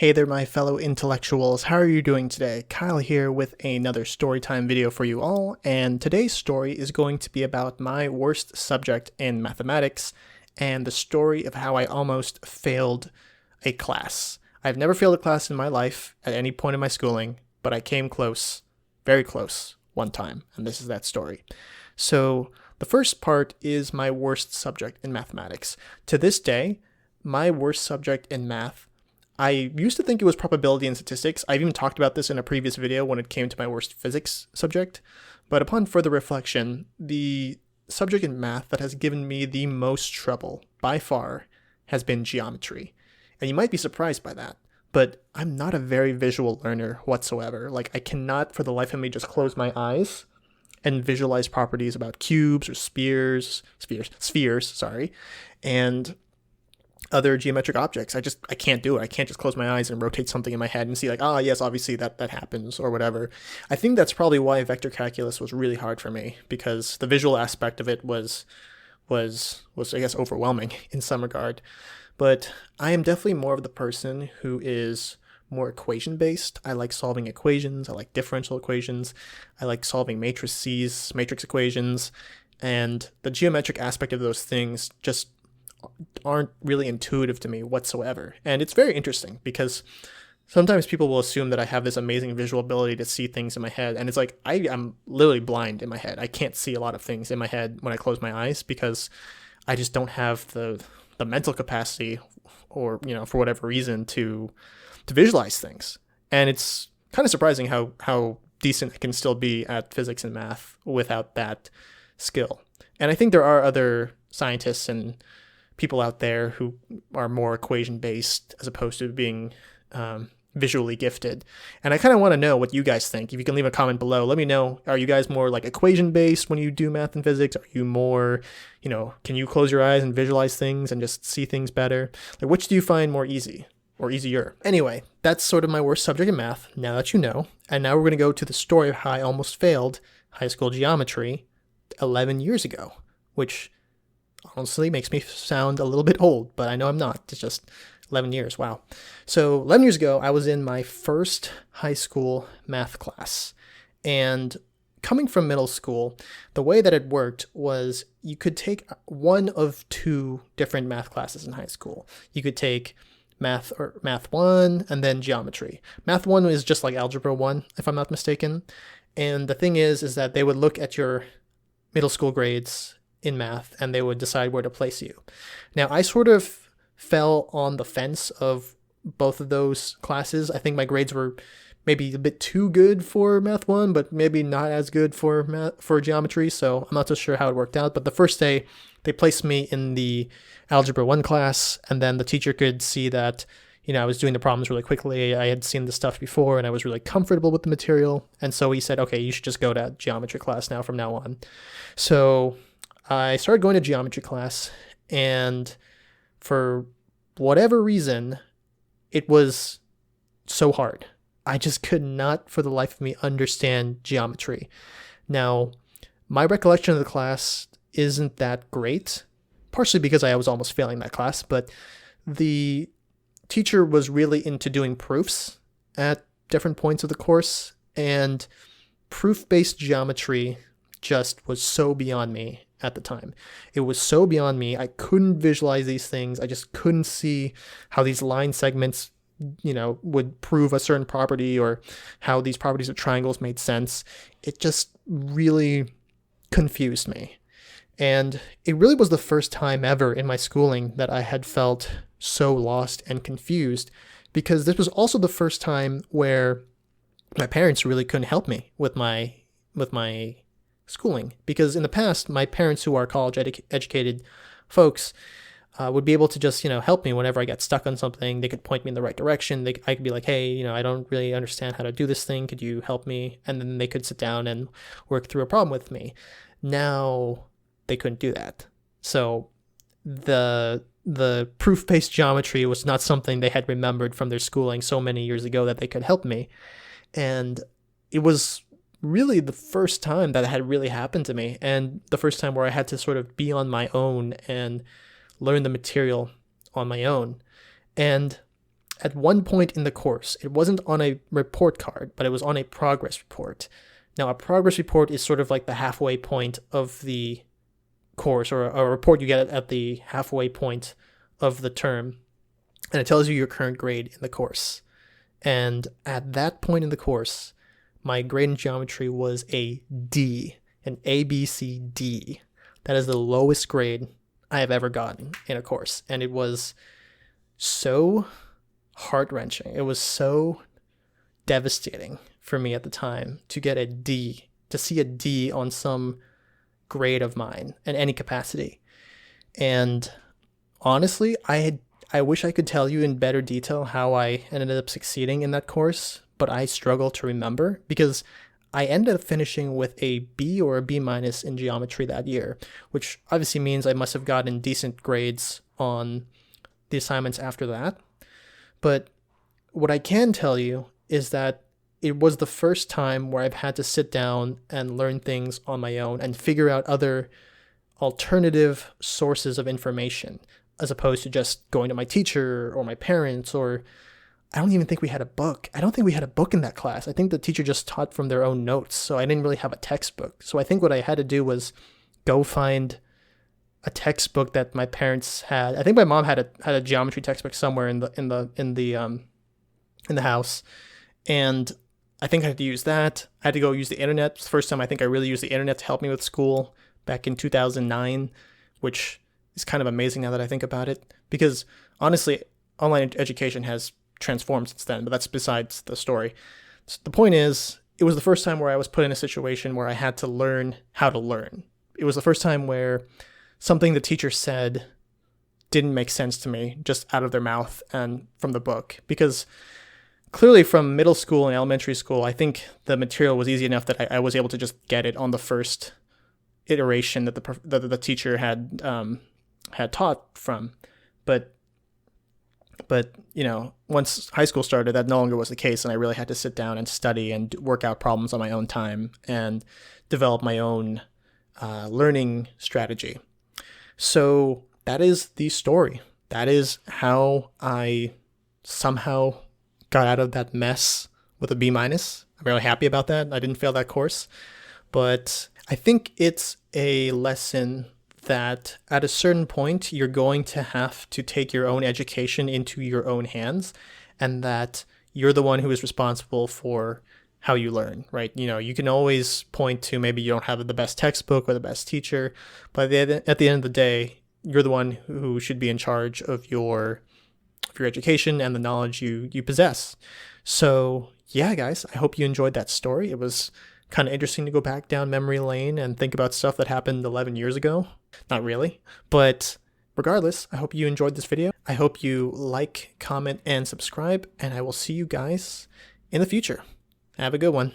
Hey there, my fellow intellectuals. How are you doing today? Kyle here with another storytime video for you all, and today's story is going to be about my worst subject in mathematics and the story of how I almost failed a class. I've never failed a class in my life at any point in my schooling, but I came close, very close, one time, and this is that story. So, the first part is my worst subject in mathematics. To this day, my worst subject in math, I used to think it was probability and statistics. I've even talked about this in a previous video when it came to my worst physics subject. But upon further reflection, the subject in math that has given me the most trouble, by far, has been geometry. And you might be surprised by that, but I'm not a very visual learner whatsoever. Like, I cannot for the life of me just close my eyes and visualize properties about cubes or spheres, and other geometric objects. I can't do it. I can't just close my eyes and rotate something in my head and see like, yes, obviously that happens or whatever. I think that's probably why vector calculus was really hard for me, because the visual aspect of it was I guess overwhelming in some regard. But I am definitely more of the person who is more equation based. I like solving equations. I like differential equations. I like solving matrix equations, and the geometric aspect of those things just aren't really intuitive to me whatsoever. And it's very interesting because sometimes people will assume that I have this amazing visual ability to see things in my head, and it's like I am literally blind in my head. I can't see a lot of things in my head when I close my eyes because I just don't have the mental capacity, or for whatever reason, to visualize things. And it's kind of surprising how decent I can still be at physics and math without that skill. And I think there are other scientists and people out there who are more equation based as opposed to being visually gifted. And I kind of want to know what you guys think. If you can leave a comment below, let me know. Are you guys more like equation based when you do math and physics? Are you more, can you close your eyes and visualize things and just see things better? Like, which do you find more easy or easier? Anyway, that's sort of my worst subject in math, now that you know. And now we're going to go to the story of how I almost failed high school geometry 11 years ago, which honestly makes me sound a little bit old, but I know I'm not. It's just 11 years. Wow. So 11 years ago, I was in my first high school math class. And coming from middle school, the way that it worked was you could take one of two different math classes in high school. You could take math 1 and then geometry. Math 1 is just like algebra 1, if I'm not mistaken. And the thing is that they would look at your middle school grades in math and they would decide where to place you. Now, I sort of fell on the fence of both of those classes. I think my grades were maybe a bit too good for math 1, but maybe not as good for geometry, so I'm not so sure how it worked out. But the first day, they placed me in the algebra 1 class, and then the teacher could see that I was doing the problems really quickly. I had seen the stuff before, and I was really comfortable with the material, and so he said, okay, you should just go to geometry class now from now on. So I started going to geometry class, and for whatever reason, it was so hard. I just could not for the life of me understand geometry. Now, my recollection of the class isn't that great, partially because I was almost failing that class, but the teacher was really into doing proofs at different points of the course, and proof-based geometry just was so beyond me at the time. It was so beyond me. I couldn't visualize these things. I just couldn't see how these line segments, would prove a certain property, or how these properties of triangles made sense. It just really confused me. And it really was the first time ever in my schooling that I had felt so lost and confused, because this was also the first time where my parents really couldn't help me with my schooling, because in the past, my parents, who are college educated folks, would be able to just help me whenever I got stuck on something. They could point me in the right direction. I could be like, hey, I don't really understand how to do this thing. Could you help me? And then they could sit down and work through a problem with me. Now they couldn't do that. So the proof-based geometry was not something they had remembered from their schooling so many years ago that they could help me. And it was really the first time that had really happened to me, and the first time where I had to sort of be on my own and learn the material on my own. And at one point in the course, it wasn't on a report card, but it was on a progress report. Now, a progress report is sort of like the halfway point of the course, or a report you get at the halfway point of the term, and it tells you your current grade in the course. And at that point in the course, my grade in geometry was a D, an A, B, C, D. That is the lowest grade I have ever gotten in a course. And it was so heart-wrenching. It was so devastating for me at the time to get a D, to see a D on some grade of mine in any capacity. And honestly, I wish I could tell you in better detail how I ended up succeeding in that course, but I struggle to remember because I ended up finishing with a B or a B minus in geometry that year, which obviously means I must have gotten decent grades on the assignments after that. But what I can tell you is that it was the first time where I've had to sit down and learn things on my own and figure out other alternative sources of information, as opposed to just going to my teacher or my parents, or I don't even think we had a book. I don't think we had a book in that class. I think the teacher just taught from their own notes, so I didn't really have a textbook. So I think what I had to do was go find a textbook that my parents had. I think my mom had a geometry textbook somewhere in the house, and I think I had to use that. I had to go use the internet. It's the first time I think I really used the internet to help me with school back in 2009, which is kind of amazing now that I think about it, because honestly, online education has transformed since then, but that's besides the story. So the point is, it was the first time where I was put in a situation where I had to learn how to learn. It was the first time where something the teacher said didn't make sense to me just out of their mouth and from the book, because clearly from middle school and elementary school, I think the material was easy enough that I was able to just get it on the first iteration that the teacher had taught from. But you know, once high school started, that no longer was the case, and I really had to sit down and study and work out problems on my own time and develop my own learning strategy. So that is the story. That is how I somehow got out of that mess with a B minus. I'm really happy about that. I didn't fail that course, but I think it's a lesson that at a certain point, you're going to have to take your own education into your own hands, and that you're the one who is responsible for how you learn, right? You know, you can always point to maybe you don't have the best textbook or the best teacher, but at the end of the day, you're the one who should be in charge of your education and the knowledge you possess. So yeah, guys, I hope you enjoyed that story. It was kind of interesting to go back down memory lane and think about stuff that happened 11 years ago. Not really, but regardless, I hope you enjoyed this video. I hope you like, comment, and subscribe, and I will see you guys in the future. Have a good one.